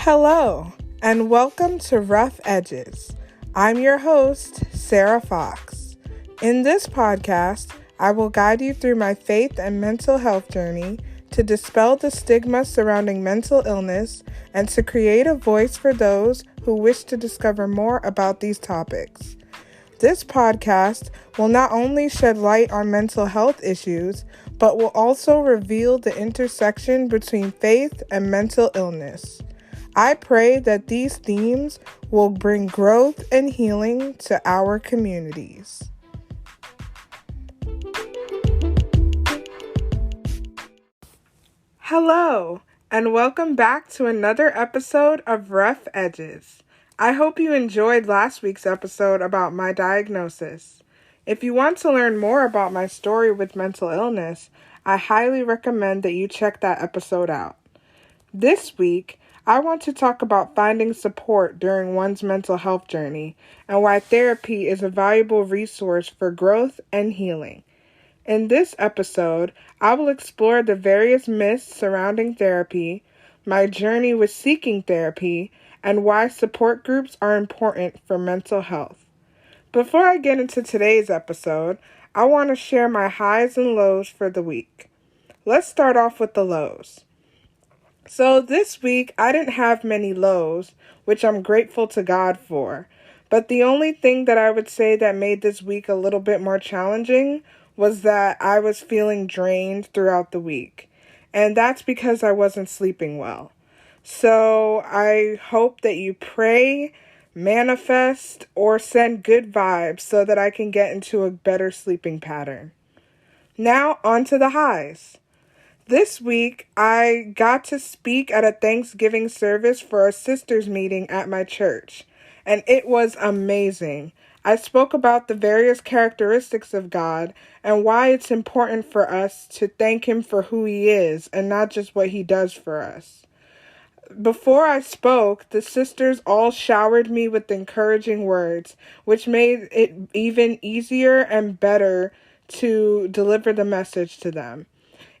Hello, and welcome to Rough Edges. I'm your host, Sarah Fox. In this podcast, I will guide you through my faith and mental health journey to dispel the stigma surrounding mental illness and to create a voice for those who wish to discover more about these topics. This podcast will not only shed light on mental health issues, but will also reveal the intersection between faith and mental illness. I pray that these themes will bring growth and healing to our communities. Hello, and welcome back to another episode of Rough Edges. I hope you enjoyed last week's episode about my diagnosis. If you want to learn more about my story with mental illness, I highly recommend that you check that episode out. This week, I want to talk about finding support during one's mental health journey and why therapy is a valuable resource for growth and healing. In this episode, I will explore the various myths surrounding therapy, my journey with seeking therapy, and why support groups are important for mental health. Before I get into today's episode, I want to share my highs and lows for the week. Let's start off with the lows. So this week, I didn't have many lows, which I'm grateful to God for. But the only thing that I would say that made this week a little bit more challenging was that I was feeling drained throughout the week. And that's because I wasn't sleeping well. So I hope that you pray, manifest, or send good vibes so that I can get into a better sleeping pattern. Now, on to the highs. This week, I got to speak at a Thanksgiving service for a sisters meeting at my church, and it was amazing. I spoke about the various characteristics of God and why it's important for us to thank Him for who He is and not just what He does for us. Before I spoke, the sisters all showered me with encouraging words, which made it even easier and better to deliver the message to them.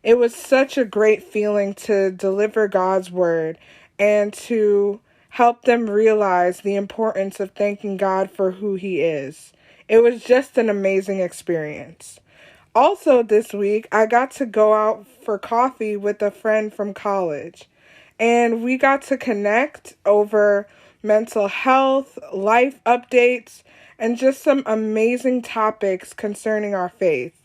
It was such a great feeling to deliver God's word and to help them realize the importance of thanking God for who He is. It was just an amazing experience. Also this week, I got to go out for coffee with a friend from college, and we got to connect over mental health, life updates, and just some amazing topics concerning our faith.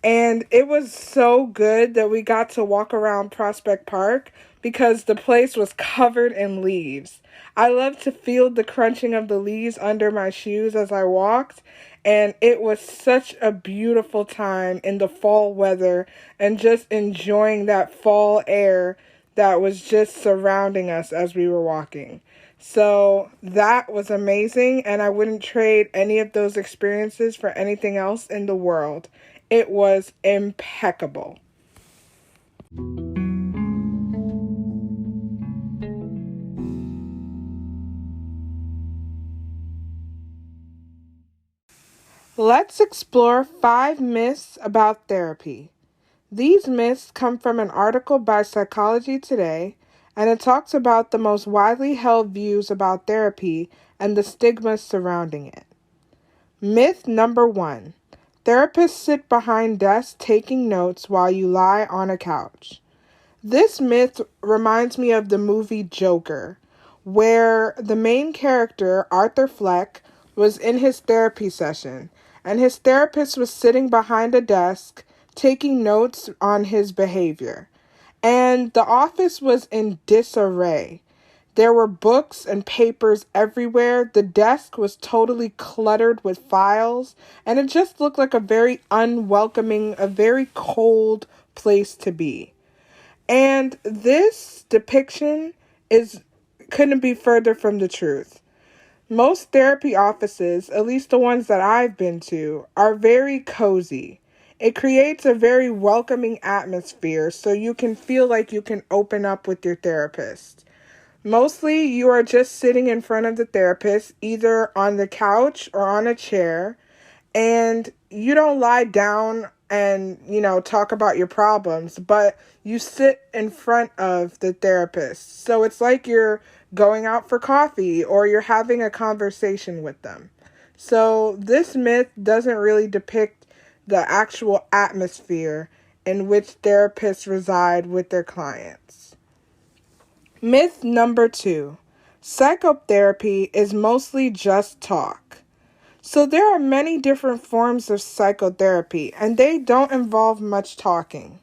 And it was so good that we got to walk around Prospect Park because the place was covered in leaves. I love to feel the crunching of the leaves under my shoes as I walked, and it was such a beautiful time in the fall weather and just enjoying that fall air that was just surrounding us as we were walking. So that was amazing, and I wouldn't trade any of those experiences for anything else in the world. It was impeccable. Let's explore 5 myths about therapy. These myths come from an article by Psychology Today, and it talks about the most widely held views about therapy and the stigma surrounding it. Myth number 1. Therapists sit behind desks taking notes while you lie on a couch. This myth reminds me of the movie Joker, where the main character, Arthur Fleck, was in his therapy session, and his therapist was sitting behind a desk taking notes on his behavior. And the office was in disarray. There were books and papers everywhere. The desk was totally cluttered with files, and it just looked like a very unwelcoming, a very cold place to be. And this depiction couldn't be further from the truth. Most therapy offices, at least the ones that I've been to, are very cozy. It creates a very welcoming atmosphere so you can feel like you can open up with your therapist. Mostly, you are just sitting in front of the therapist, either on the couch or on a chair, and you don't lie down and, talk about your problems, but you sit in front of the therapist. So it's like you're going out for coffee or you're having a conversation with them. So this myth doesn't really depict the actual atmosphere in which therapists reside with their clients. Myth number 2. Psychotherapy is mostly just talk. So there are many different forms of psychotherapy, and they don't involve much talking.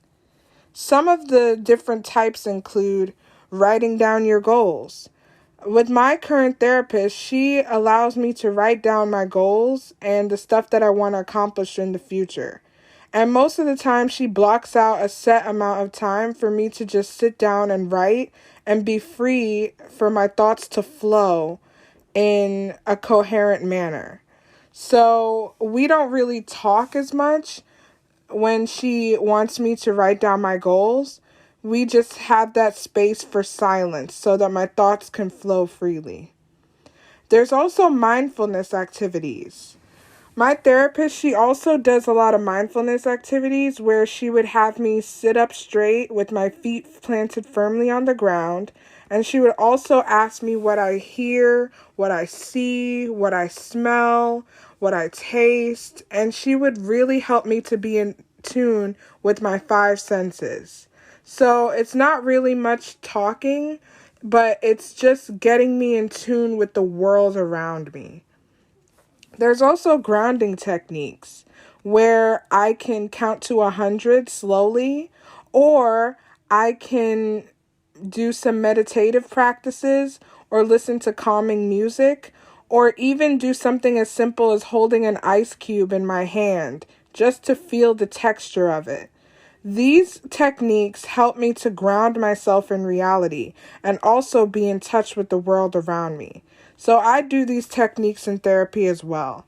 Some of the different types include writing down your goals. With my current therapist, she allows me to write down my goals and the stuff that I want to accomplish in the future. And most of the time, she blocks out a set amount of time for me to just sit down and write and be free for my thoughts to flow in a coherent manner. So we don't really talk as much when she wants me to write down my goals. We just have that space for silence so that my thoughts can flow freely. There's also mindfulness activities. My therapist, she also does a lot of mindfulness activities where she would have me sit up straight with my feet planted firmly on the ground. And she would also ask me what I hear, what I see, what I smell, what I taste. And she would really help me to be in tune with my 5 senses. So it's not really much talking, but it's just getting me in tune with the world around me. There's also grounding techniques where I can count to 100 slowly, or I can do some meditative practices or listen to calming music, or even do something as simple as holding an ice cube in my hand just to feel the texture of it. These techniques help me to ground myself in reality and also be in touch with the world around me. So I do these techniques in therapy as well.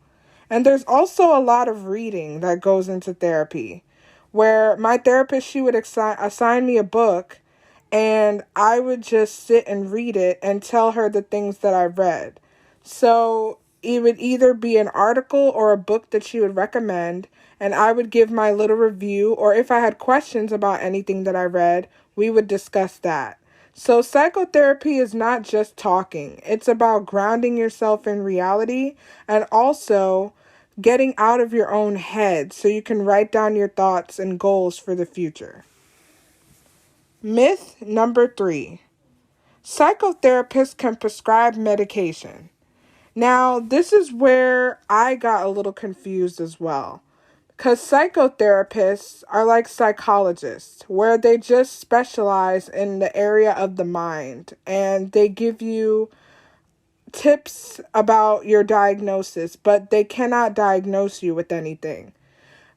And there's also a lot of reading that goes into therapy, where my therapist, she would assign me a book and I would just sit and read it and tell her the things that I read. So it would either be an article or a book that she would recommend, and I would give my little review, or if I had questions about anything that I read, we would discuss that. So psychotherapy is not just talking. It's about grounding yourself in reality and also getting out of your own head so you can write down your thoughts and goals for the future. Myth number 3. Psychotherapists can prescribe medication. Now, this is where I got a little confused as well. Because psychotherapists are like psychologists, where they just specialize in the area of the mind, and they give you tips about your diagnosis, but they cannot diagnose you with anything.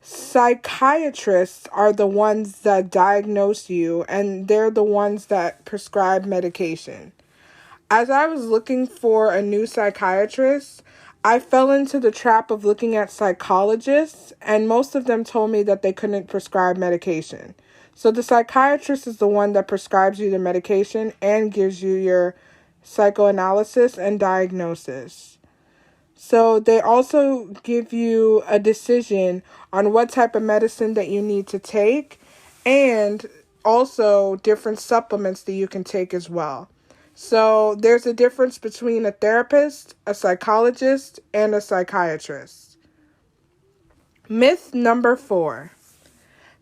Psychiatrists are the ones that diagnose you, and they're the ones that prescribe medication. As I was looking for a new psychiatrist, I fell into the trap of looking at psychologists, and most of them told me that they couldn't prescribe medication. So the psychiatrist is the one that prescribes you the medication and gives you your psychoanalysis and diagnosis. So they also give you a decision on what type of medicine that you need to take, and also different supplements that you can take as well. So there's a difference between a therapist, a psychologist, and a psychiatrist. Myth number 4.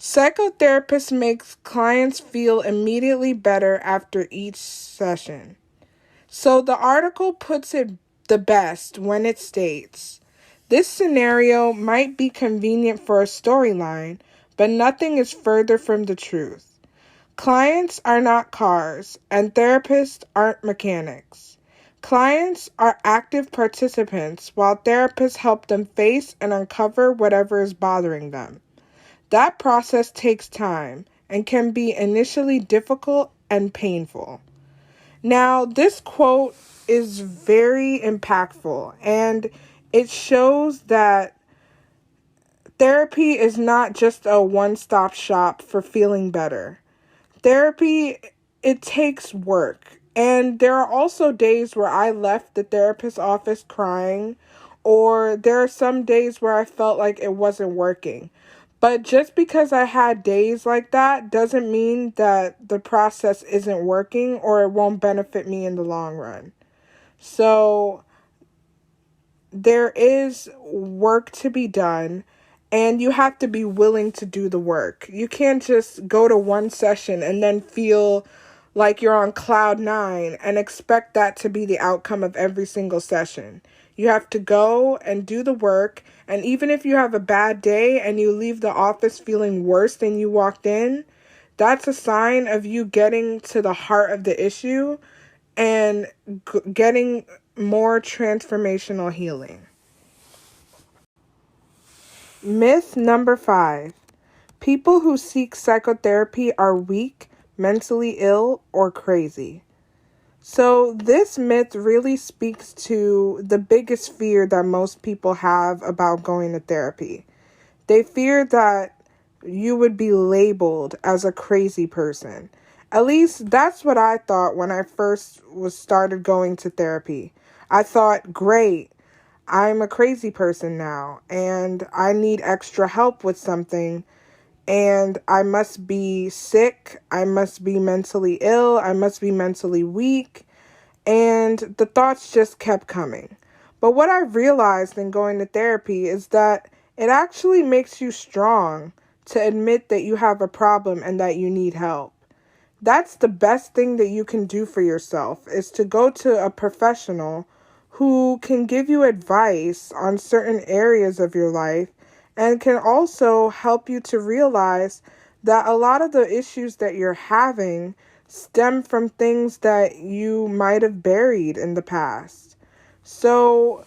Psychotherapist makes clients feel immediately better after each session. So the article puts it the best when it states, this scenario might be convenient for a storyline, but nothing is further from the truth. Clients are not cars, and therapists aren't mechanics. Clients are active participants, while therapists help them face and uncover whatever is bothering them. That process takes time and can be initially difficult and painful. Now, this quote is very impactful, and it shows that therapy is not just a one-stop shop for feeling better. Therapy, it takes work. And there are also days where I left the therapist's office crying, or there are some days where I felt like it wasn't working. But just because I had days like that doesn't mean that the process isn't working or it won't benefit me in the long run. So there is work to be done, and you have to be willing to do the work. You can't just go to one session and then feel like you're on cloud nine and expect that to be the outcome of every single session. You have to go and do the work, and even if you have a bad day and you leave the office feeling worse than you walked in, that's a sign of you getting to the heart of the issue and getting more transformational healing. Myth number 5. People who seek psychotherapy are weak, mentally ill, or crazy. So this myth really speaks to the biggest fear that most people have about going to therapy. They fear that you would be labeled as a crazy person. At least that's what I thought when I first started going to therapy. I thought, great, I'm a crazy person now, and I need extra help with something, and I must be sick, I must be mentally ill, I must be mentally weak, and the thoughts just kept coming. But what I realized in going to therapy is that it actually makes you strong to admit that you have a problem and that you need help. That's the best thing that you can do for yourself, is to go to a professional who can give you advice on certain areas of your life and can also help you to realize that a lot of the issues that you're having stem from things that you might have buried in the past. So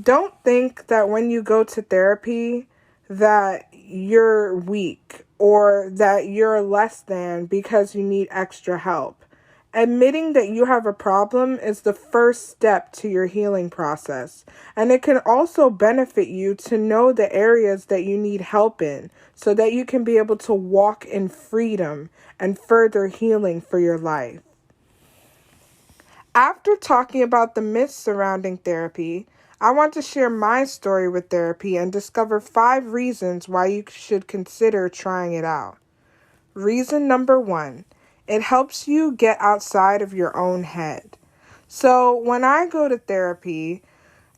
don't think that when you go to therapy that you're weak or that you're less than because you need extra help. Admitting that you have a problem is the first step to your healing process, and it can also benefit you to know the areas that you need help in so that you can be able to walk in freedom and further healing for your life. After talking about the myths surrounding therapy, I want to share my story with therapy and discover 5 reasons why you should consider trying it out. Reason number 1. It helps you get outside of your own head. So when I go to therapy,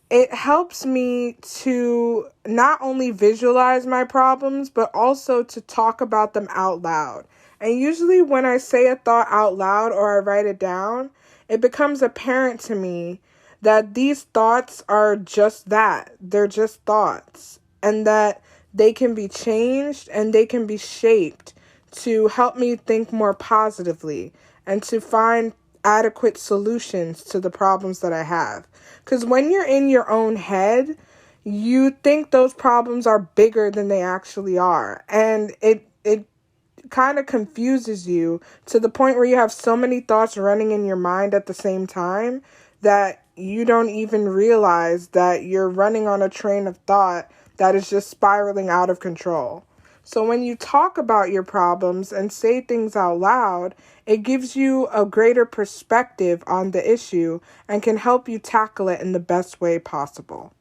it helps me to not only visualize my problems, but also to talk about them out loud. And usually when I say a thought out loud or I write it down, it becomes apparent to me that these thoughts are just that. They're just thoughts. And that they can be changed and they can be shaped to help me think more positively and to find adequate solutions to the problems that I have. Because when you're in your own head, you think those problems are bigger than they actually are. And it kind of confuses you to the point where you have so many thoughts running in your mind at the same time that you don't even realize that you're running on a train of thought that is just spiraling out of control. So when you talk about your problems and say things out loud, it gives you a greater perspective on the issue and can help you tackle it in the best way possible.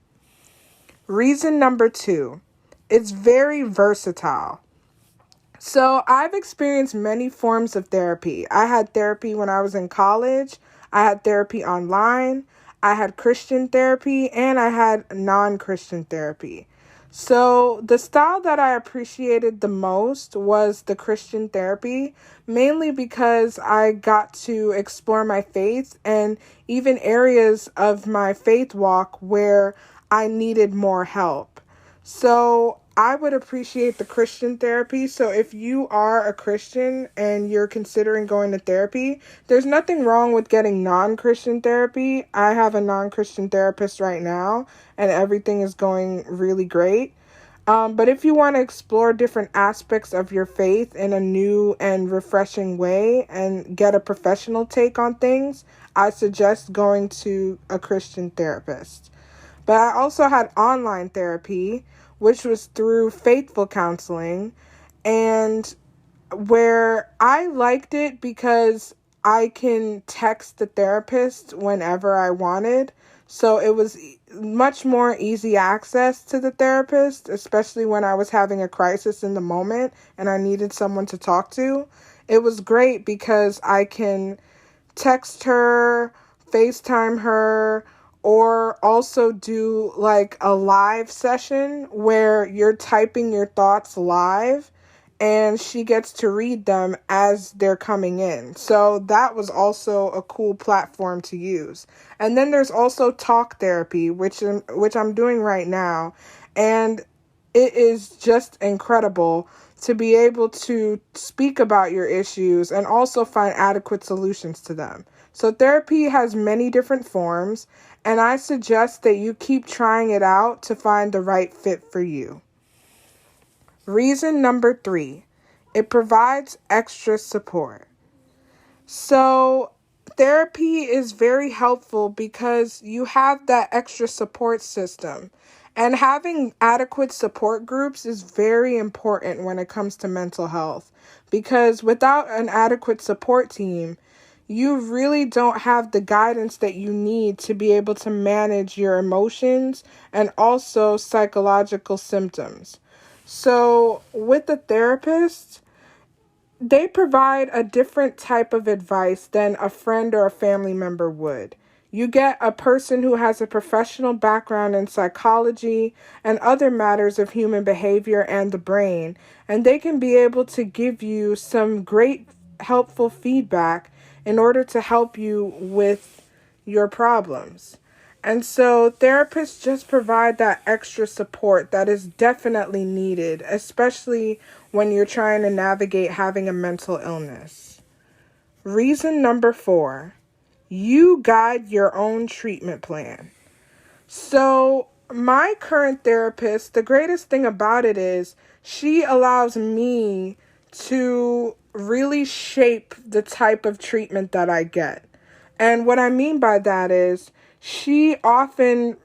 Reason number 2, it's very versatile. So I've experienced many forms of therapy. I had therapy when I was in college. I had therapy online. I had Christian therapy, and I had non-Christian therapy. So the style that I appreciated the most was the Christian therapy, mainly because I got to explore my faith and even areas of my faith walk where I needed more help. So I would appreciate the Christian therapy. So if you are a Christian and you're considering going to therapy, there's nothing wrong with getting non-Christian therapy. I have a non-Christian therapist right now, and everything is going really great. But if you want to explore different aspects of your faith in a new and refreshing way and get a professional take on things, I suggest going to a Christian therapist. But I also had online therapy, which was through Faithful Counseling, and where I liked it because I can text the therapist whenever I wanted. So it was much more easy access to the therapist, especially when I was having a crisis in the moment and I needed someone to talk to. It was great because I can text her, FaceTime her, or also do like a live session where you're typing your thoughts live and she gets to read them as they're coming in. So that was also a cool platform to use. And then there's also talk therapy, which I'm doing right now. And it is just incredible to be able to speak about your issues and also find adequate solutions to them. So therapy has many different forms, and I suggest that you keep trying it out to find the right fit for you. Reason number 3, it provides extra support. So therapy is very helpful because you have that extra support system. And having adequate support groups is very important when it comes to mental health, because without an adequate support team, you really don't have the guidance that you need to be able to manage your emotions and also psychological symptoms. So with a therapist, they provide a different type of advice than a friend or a family member would. You get a person who has a professional background in psychology and other matters of human behavior and the brain, and they can be able to give you some great helpful feedback in order to help you with your problems. And so therapists just provide that extra support that is definitely needed, especially when you're trying to navigate having a mental illness. Reason number 4, you guide your own treatment plan. So my current therapist, the greatest thing about it is she allows me to really shape the type of treatment that I get. And what I mean by that is she often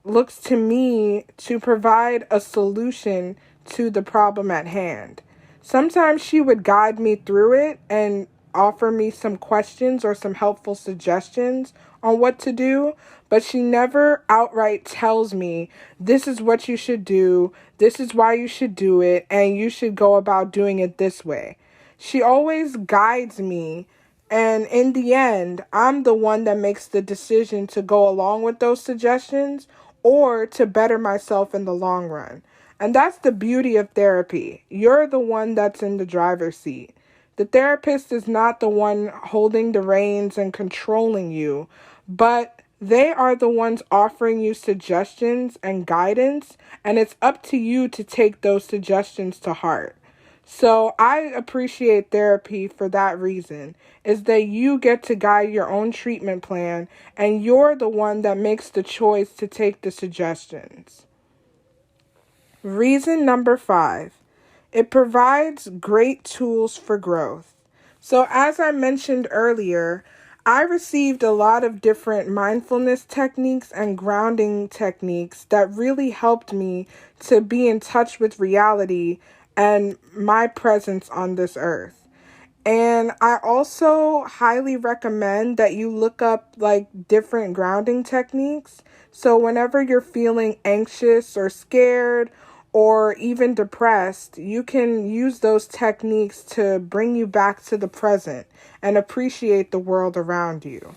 looks to me to provide a solution to the problem at hand. Sometimes she would guide me through it and offer me some questions or some helpful suggestions on what to do, but she never outright tells me, this is what you should do, this is why you should do it, and you should go about doing it this way. She always guides me, and in the end, I'm the one that makes the decision to go along with those suggestions or to better myself in the long run. And that's the beauty of therapy. You're the one that's in the driver's seat. The therapist is not the one holding the reins and controlling you, but they are the ones offering you suggestions and guidance, and it's up to you to take those suggestions to heart. So I appreciate therapy for that reason, is that you get to guide your own treatment plan and you're the one that makes the choice to take the suggestions. Reason number 5, it provides great tools for growth. So as I mentioned earlier, I received a lot of different mindfulness techniques and grounding techniques that really helped me to be in touch with reality and my presence on this earth. And I also highly recommend that you look up like different grounding techniques. So whenever you're feeling anxious or scared or even depressed, you can use those techniques to bring you back to the present and appreciate the world around you.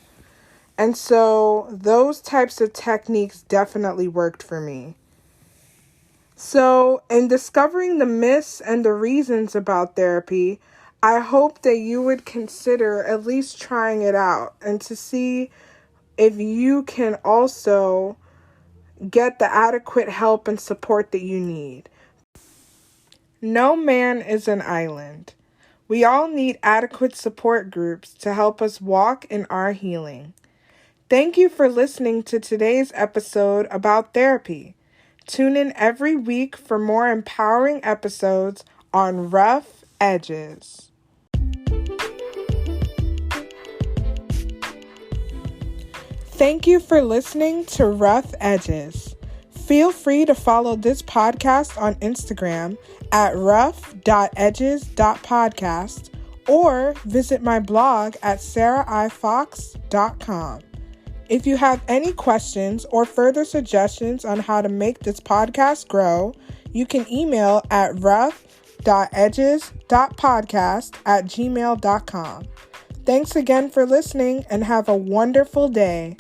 And so those types of techniques definitely worked for me. So in discovering the myths and the reasons about therapy, I hope that you would consider at least trying it out and to see if you can also get the adequate help and support that you need. No man is an island. We all need adequate support groups to help us walk in our healing. Thank you for listening to today's episode about therapy. Tune in every week for more empowering episodes on Rough Edges. Thank you for listening to Rough Edges. Feel free to follow this podcast on Instagram at rough.edges.podcast or visit my blog at sarahifox.com. If you have any questions or further suggestions on how to make this podcast grow, you can email at rough.edges.podcast@gmail.com. Thanks again for listening and have a wonderful day.